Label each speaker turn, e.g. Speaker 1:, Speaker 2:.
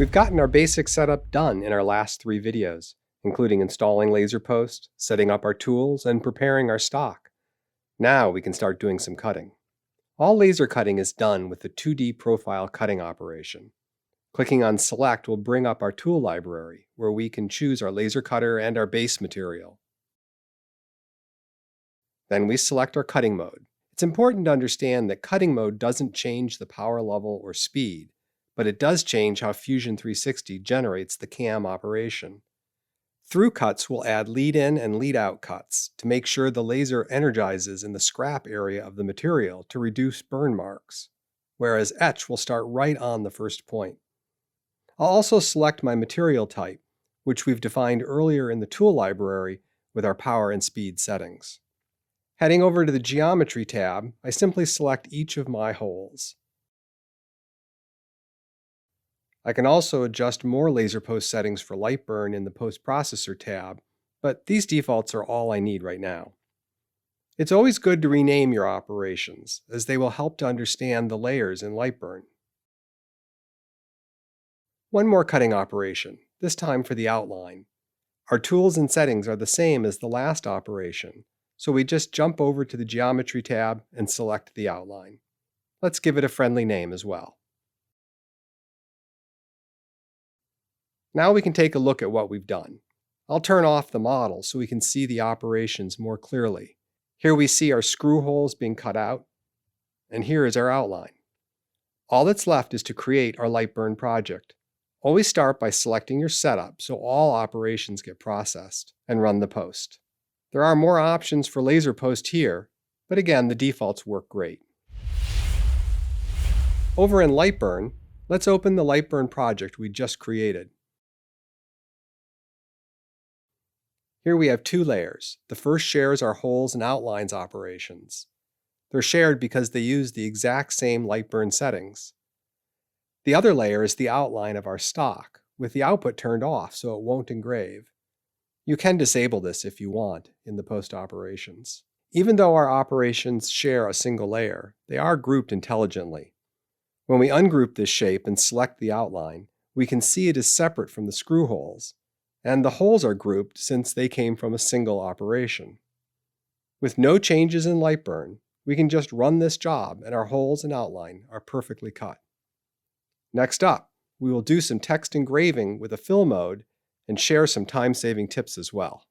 Speaker 1: We've gotten our basic setup done in our last 3 videos, including installing LaserPost, setting up our tools, and preparing our stock. Now we can start doing some cutting. All laser cutting is done with the 2D profile cutting operation. Clicking on Select will bring up our tool library, where we can choose our laser cutter and our base material. Then we select our cutting mode. It's important to understand that cutting mode doesn't change the power level or speed, but it does change how Fusion 360 generates the CAM operation. Through cuts will add lead-in and lead-out cuts to make sure the laser energizes in the scrap area of the material to reduce burn marks, whereas etch will start right on the first point. I'll also select my material type, which we've defined earlier in the tool library with our power and speed settings. Heading over to the Geometry tab, I simply select each of my holes. I can also adjust more LaserPost settings for LightBurn in the Post Processor tab, but these defaults are all I need right now. It's always good to rename your operations, as they will help to understand the layers in LightBurn. One more cutting operation, this time for the outline. Our tools and settings are the same as the last operation, so we just jump over to the Geometry tab and select the outline. Let's give it a friendly name as well. Now we can take a look at what we've done. I'll turn off the model so we can see the operations more clearly. Here we see our screw holes being cut out, and here is our outline. All that's left is to create our LightBurn project. Always start by selecting your setup so all operations get processed, and run the post. There are more options for LaserPost here, but again, the defaults work great. Over in LightBurn, let's open the LightBurn project we just created. Here we have 2 layers. The first shares our holes and outlines operations. They're shared because they use the exact same LightBurn settings. The other layer is the outline of our stock, with the output turned off so it won't engrave. You can disable this if you want in the post operations. Even though our operations share a single layer, they are grouped intelligently. When we ungroup this shape and select the outline, we can see it is separate from the screw holes, and the holes are grouped since they came from a single operation. With no changes in LightBurn, we can just run this job and our holes and outline are perfectly cut. Next up, we will do some text engraving with a fill mode and share some time-saving tips as well.